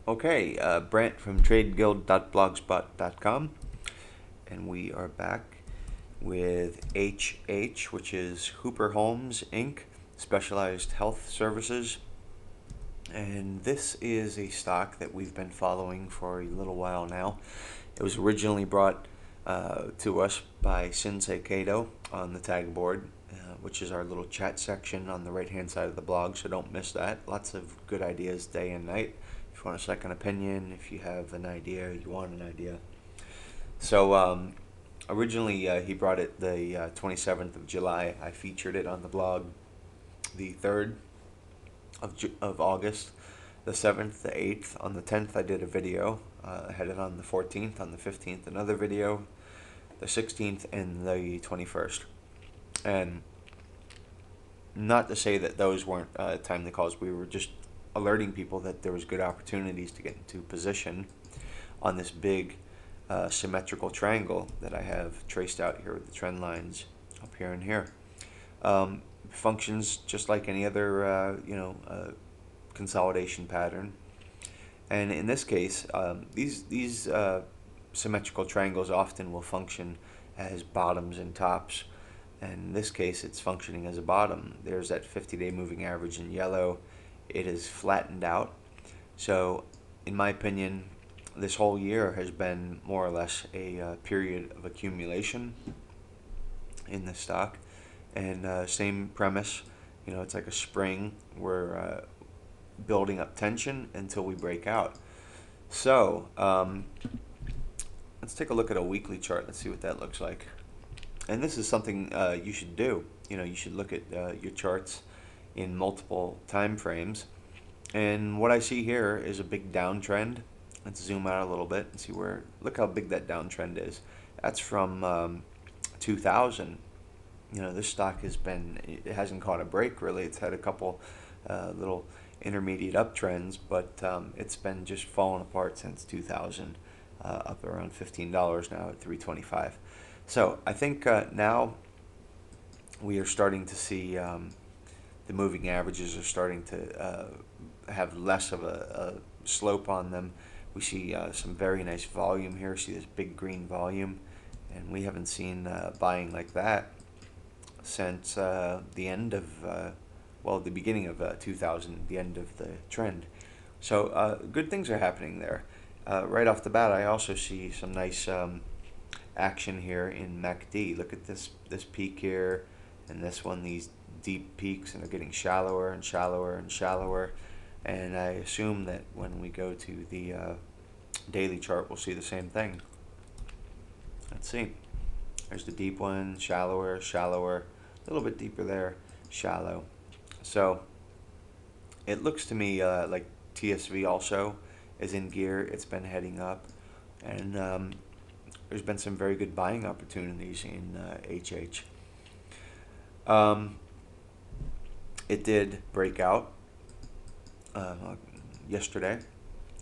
Okay, Brant from tradeguild.blogspot.com, and we are back with HH, which is Hooper Holmes Inc., Specialized Health Services. And this is a stock that we've been following for a little while now. It was originally brought to us by Sensei Kato on the tag board, which is our little chat section on the right-hand side of the blog, so don't miss that. Lots of good ideas day and night. If you want a second opinion, if you have an idea, you want an idea. So originally he brought it the 27th of July. I featured it on the blog the 3rd of August, the 7th, the 8th. On the 10th I did a video. I had it on the 14th, on the 15th another video, the 16th, and the 21st. And not to say that those weren't timely calls. We were just alerting people that there was good opportunities to get into position on this big symmetrical triangle that I have traced out here with the trend lines up here and here. Functions just like any other consolidation pattern. And in this case, these symmetrical triangles often will function as bottoms and tops. And in this case, it's functioning as a bottom. There's that 50-day moving average in yellow. It is flattened out. So, in my opinion, this whole year has been more or less a period of accumulation in the stock. And same premise, it's like a spring. We're building up tension until we break out. So, let's take a look at a weekly chart. Let's see what that looks like. And this is something you should do. You should look at your charts in multiple time frames. And what I see here is a big downtrend. Let's zoom out a little bit and see look how big that downtrend is. That's from 2000. This stock it hasn't caught a break really. It's had a couple little intermediate uptrends, but it's been just falling apart since 2000, up around $15 now at $325. So I think now we are starting to see the moving averages are starting to have less of a slope on them. We see some very nice volume here. See this big green volume, and we haven't seen buying like that since the end of, the beginning of 2000, the end of the trend. So good things are happening there. Right off the bat, I also see some nice action here in MACD. Look at this peak here, and this one, these deep peaks, and they're getting shallower and shallower and shallower. And I assume that when we go to the daily chart, we'll see the same thing. Let's see. There's the deep one, shallower, shallower, a little bit deeper there, shallow. So it looks to me like TSV also is in gear. It's been heading up, and there's been some very good buying opportunities in HH. It did break out yesterday,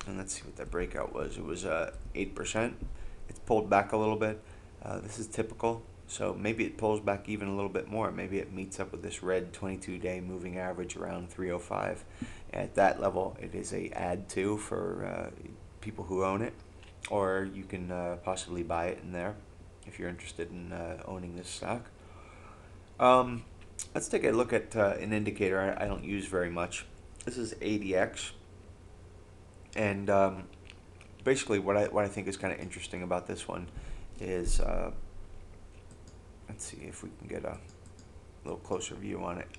and let's see what that breakout was. It was 8%. It's pulled back a little bit. This is typical, so maybe it pulls back even a little bit more. Maybe it meets up with this red 22-day moving average around 305. At that level, it is a add to for people who own it, or you can possibly buy it in there if you're interested in owning this stock. Let's take a look at an indicator I don't use very much. This is ADX, and basically what I think is kind of interesting about this one is, let's see if we can get a little closer view on it.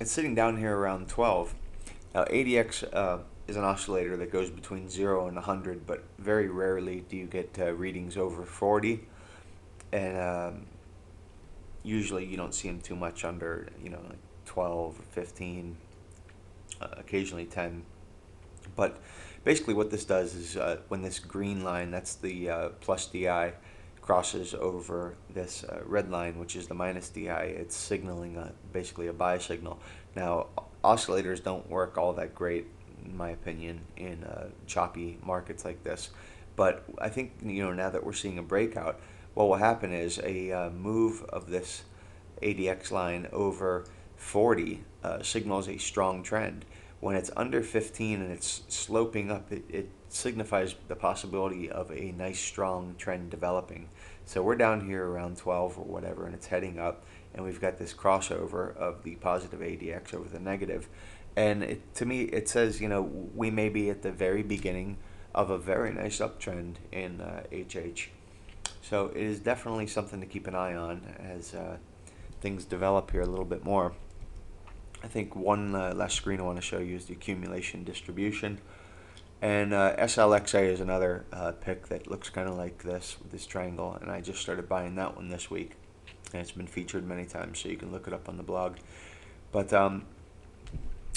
It's sitting down here around 12. Now ADX is an oscillator that goes between 0 and 100, but very rarely do you get readings over 40, and usually you don't see them too much under like 12 or 15, occasionally 10. But basically what this does is when this green line, that's the plus DI, crosses over this red line, which is the minus DI, it's signaling basically a buy signal. Now oscillators don't work all that great, in my opinion, in choppy markets like this, but I think now that we're seeing a breakout, what will happen is a move of this ADX line over 40 signals a strong trend. When it's under 15 and it's sloping up, it signifies the possibility of a nice strong trend developing. So we're down here around 12 or whatever, and it's heading up, and we've got this crossover of the positive ADX over the negative. And to me, it says, we may be at the very beginning of a very nice uptrend in HH. So it is definitely something to keep an eye on as things develop here a little bit more. I think one last screen I want to show you is the accumulation distribution. And SLXA is another pick that looks kind of like this with this triangle, and I just started buying that one this week. And it's been featured many times, so you can look it up on the blog. But let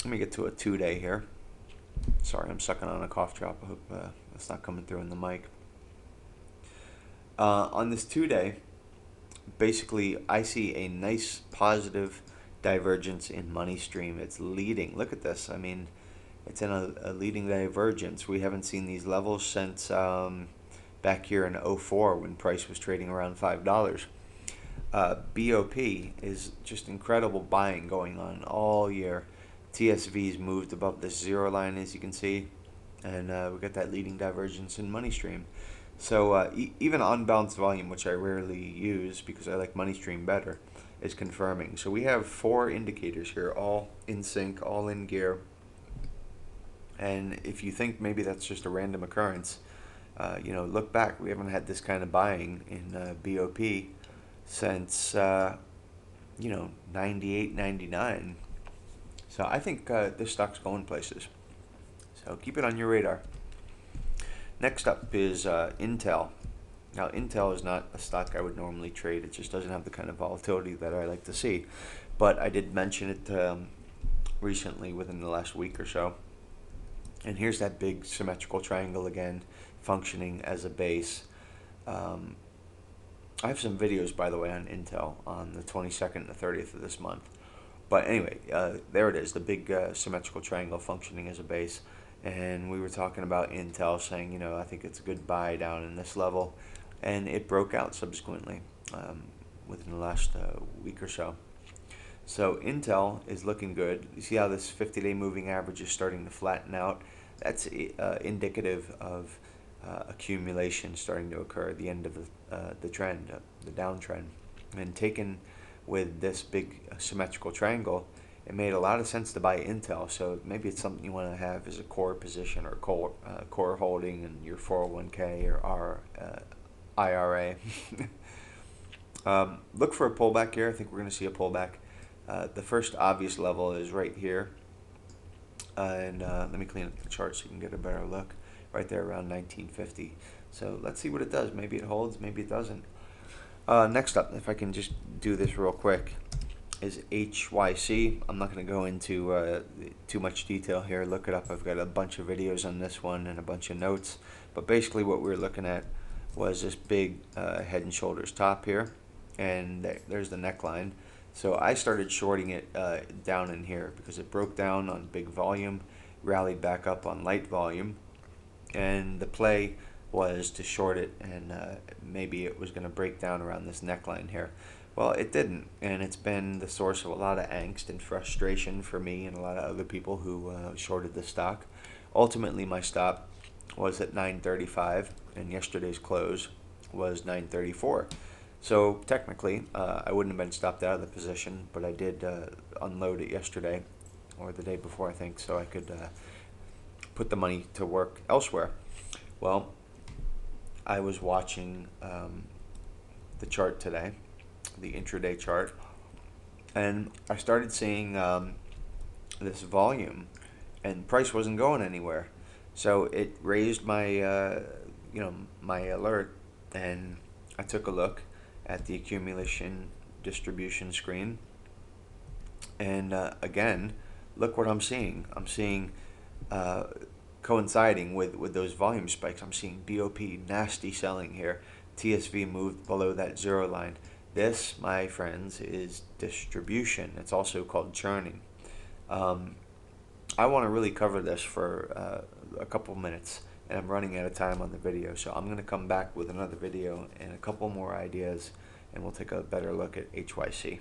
me get to a 2-day here. Sorry, I'm sucking on a cough drop. I hope that's not coming through in the mic. On this 2-day, basically I see a nice positive divergence in money stream. It's leading. Look at this. I mean, it's in a leading divergence. We haven't seen these levels since back here in 04 when price was trading around $5. BOP is just incredible buying going on all year. TSV's moved above this zero line, as you can see, and we got that leading divergence in money stream. So even unbalanced volume, which I rarely use because I like money stream better, is confirming. So we have 4 indicators here, all in sync, all in gear. And if you think maybe that's just a random occurrence, look back. We haven't had this kind of buying in BOP since 98, 99. So I think this stock's going places. So keep it on your radar. Next up is Intel. Now, Intel is not a stock I would normally trade. It just doesn't have the kind of volatility that I like to see. But I did mention it recently within the last week or so. And here's that big symmetrical triangle again, functioning as a base. I have some videos, by the way, on Intel on the 22nd and the 30th of this month. But anyway, there it is, the big symmetrical triangle functioning as a base. And we were talking about Intel, saying, I think it's a good buy down in this level. And it broke out subsequently within the last week or so. So Intel is looking good. You see how this 50-day moving average is starting to flatten out? That's indicative of accumulation starting to occur at the end of the trend, the downtrend. And taken with this big symmetrical triangle, it made a lot of sense to buy Intel. So maybe it's something you want to have as a core position or core holding in your 401k or IRA. Look for a pullback here. I think we're going to see a pullback. The first obvious level is right here. And let me clean up the chart so you can get a better look. Right there around 1950. So let's see what it does. Maybe it holds, maybe it doesn't. Next up, if I can just do this real quick, is HYC. I'm not going to go into too much detail here. Look it up. I've got a bunch of videos on this one and a bunch of notes. But basically what we were looking at was this big head and shoulders top here. And there's the neckline. So I started shorting it down in here because it broke down on big volume, rallied back up on light volume. And the play was to short it, and maybe it was going to break down around this neckline here. Well, it didn't, and it's been the source of a lot of angst and frustration for me and a lot of other people who shorted the stock. Ultimately, my stop was at 935, and yesterday's close was 934. So technically, I wouldn't have been stopped out of the position, but I did unload it yesterday, or the day before, I think, so I could put the money to work elsewhere. Well, I was watching the chart today, the intraday chart, and I started seeing this volume, and price wasn't going anywhere. So it raised my, my alert, and I took a look at the accumulation distribution screen, and again, look what I'm seeing. I'm seeing coinciding with those volume spikes, I'm seeing BOP nasty selling here. TSV moved below that zero line. This, my friends, is distribution. It's also called churning. I want to really cover this for a couple minutes, and I'm running out of time on the video, so I'm going to come back with another video and a couple more ideas, and we'll take a better look at HYC.